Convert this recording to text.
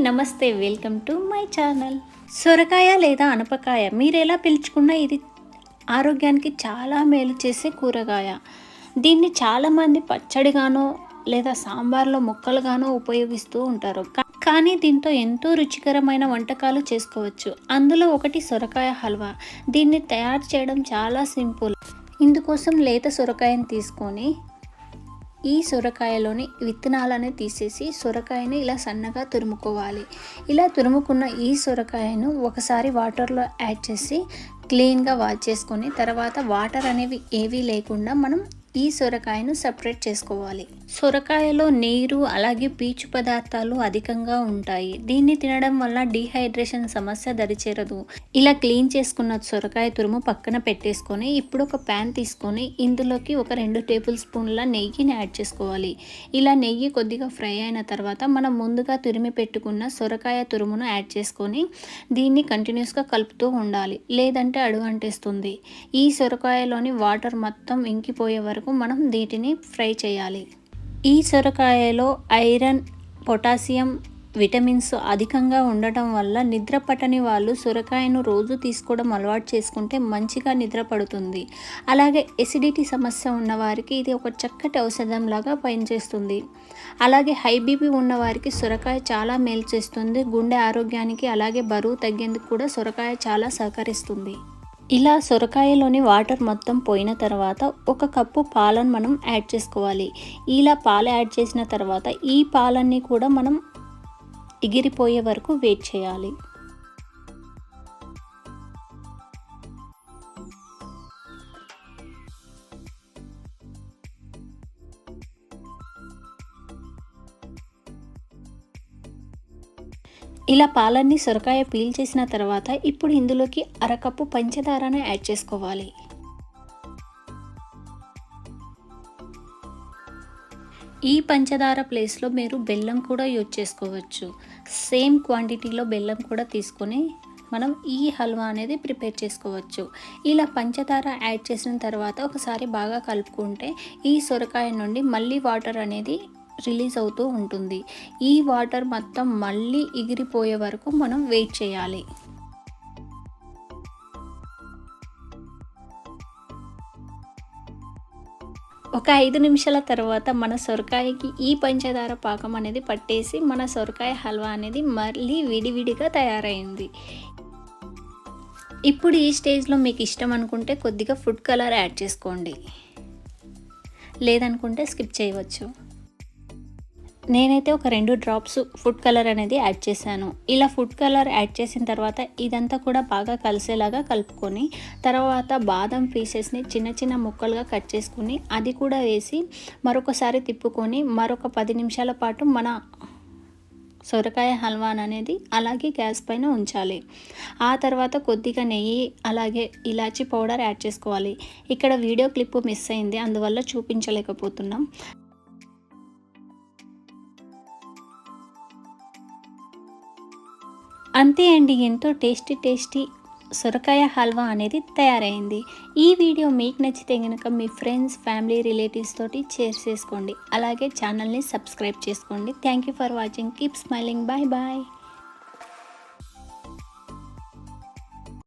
నమస్తే, welcome to my channel. సొరకాయ లేదా అనపకాయ మీరు ఎలా పిలుచుకున్నా ఇది ఆరోగ్యానికి చాలా మేలు చేసే కూరగాయ. దీన్ని చాలామంది పచ్చడిగానో లేదా సాంబార్లో ముక్కలుగానో ఉపయోగిస్తూ ఉంటారు. కానీ దీంతో ఎంతో రుచికరమైన వంటకాలు చేసుకోవచ్చు. అందులో ఒకటి సొరకాయ హల్వా. దీన్ని తయారు చేయడం చాలా సింపుల్. ఇందుకోసం లేత సొరకాయను తీసుకొని ఈ సొరకాయలోని విత్తనాలని తీసేసి సొరకాయని ఇలా సన్నగా తురుముకోవాలి. ఇలా తురుముకున్న ఈ సొరకాయను ఒకసారి వాటర్లో యాడ్ చేసి క్లీన్గా వాష్ చేసుకొని తర్వాత వాటర్ అనేవి ఏవీ లేకుండా మనం ఈ సొరకాయను సపరేట్ చేసుకోవాలి. సొరకాయలో నీరు అలాగే పీచు పదార్థాలు అధికంగా ఉంటాయి. దీన్ని తినడం వల్ల డీహైడ్రేషన్ సమస్య దరిచేరదు. ఇలా క్లీన్ చేసుకున్న సొరకాయ తురుము పక్కన పెట్టేసుకొని ఇప్పుడు ఒక ప్యాన్ తీసుకొని ఇందులోకి ఒక 2 టేబుల్ స్పూన్ల నెయ్యిని యాడ్ చేసుకోవాలి. ఇలా నెయ్యి కొద్దిగా ఫ్రై అయిన తర్వాత మనం ముందుగా తురిమి పెట్టుకున్న సొరకాయ తురుమును యాడ్ చేసుకొని దీన్ని కంటిన్యూస్గా కలుపుతూ ఉండాలి, లేదంటే అడుగు అంటేస్తుంది. ఈ సొరకాయలోని వాటర్ మొత్తం ఇంకిపోయే వరకు మనం వీటిని ఫ్రై చేయాలి. ఈ సొరకాయలో ఐరన్, పొటాషియం, విటమిన్స్ అధికంగా ఉండటం వల్ల నిద్ర పట్టని వాళ్ళు సొరకాయను రోజు తీసుకోవడం అలవాటు చేసుకుంటే మంచిగా నిద్ర పడుతుంది. అలాగే ఎసిడిటీ సమస్య ఉన్నవారికి ఇది ఒక చక్కటి ఔషధంలాగా పనిచేస్తుంది. అలాగే హై బీపీ ఉన్నవారికి సొరకాయ చాలా మేలు చేస్తుంది. గుండె ఆరోగ్యానికి అలాగే బరువు తగ్గేందుకు కూడా సొరకాయ చాలా సహకరిస్తుంది. ఇలా సొరకాయలోని వాటర్ మొత్తం పోయిన తర్వాత 1 కప్పు పాలను మనం యాడ్ చేసుకోవాలి. ఇలా పాలు యాడ్ చేసిన తర్వాత ఈ పాలన్నీ కూడా మనం ఎగిరిపోయే వరకు వెయిట్ చేయాలి. ఇలా పాలన్నీ సొరకాయ పీల్ చేసిన తర్వాత ఇప్పుడు ఇందులోకి 1/2 కప్పు పంచదారను యాడ్ చేసుకోవాలి. ఈ పంచదార ప్లేస్లో మీరు బెల్లం కూడా యూజ్ చేసుకోవచ్చు. సేమ్ క్వాంటిటీలో బెల్లం కూడా తీసుకొని మనం ఈ హల్వా అనేది ప్రిపేర్ చేసుకోవచ్చు. ఇలా పంచదార యాడ్ చేసిన తర్వాత ఒకసారి బాగా కలుపుకుంటే ఈ సొరకాయ నుండి మళ్ళీ వాటర్ అనేది రిలీజ్ అవుతూ ఉంటుంది. ఈ వాటర్ మొత్తం మళ్ళీ ఎగిరిపోయే వరకు మనం వెయిట్ చేయాలి. ఒక 5 నిమిషాల తర్వాత మన సొరకాయకి ఈ పంచదార పాకం అనేది పట్టేసి మన సొరకాయ హల్వా అనేది మళ్ళీ విడివిడిగా తయారైంది. ఇప్పుడు ఈ స్టేజ్లో మీకు ఇష్టం అనుకుంటే కొద్దిగా ఫుడ్ కలర్ యాడ్ చేసుకోండి, లేదనుకుంటే స్కిప్ చేయవచ్చు. నేనైతే ఒక 2 డ్రాప్స్ ఫుడ్ కలర్ అనేది యాడ్ చేశాను. ఇలా ఫుడ్ కలర్ యాడ్ చేసిన తర్వాత ఇదంతా కూడా బాగా కలిసేలాగా కలుపుకొని తర్వాత బాదం పీసెస్ని చిన్న చిన్న ముక్కలుగా కట్ చేసుకుని అది కూడా వేసి మరొకసారి తిప్పుకొని మరొక 10 నిమిషాల పాటు మన సొరకాయ హల్వా అనేది అలాగే గ్యాస్ పైన ఉంచాలి. ఆ తర్వాత కొద్దిగా నెయ్యి అలాగే ఇలాచీ పౌడర్ యాడ్ చేసుకోవాలి. ఇక్కడ వీడియో క్లిప్ మిస్ అయింది, అందువల్ల చూపించలేకపోతున్నాం. అంతే అండి, ఎంతో టేస్టీ సొరకాయ హల్వా అనేది తయారైంది. ఈ వీడియో మీకు నచ్చితే కనుక మీ ఫ్రెండ్స్, ఫ్యామిలీ, రిలేటివ్స్ తోటి షేర్ చేసుకోండి. అలాగే ఛానల్ని సబ్స్క్రైబ్ చేసుకోండి. Thank you for watching. Keep smiling. Bye bye.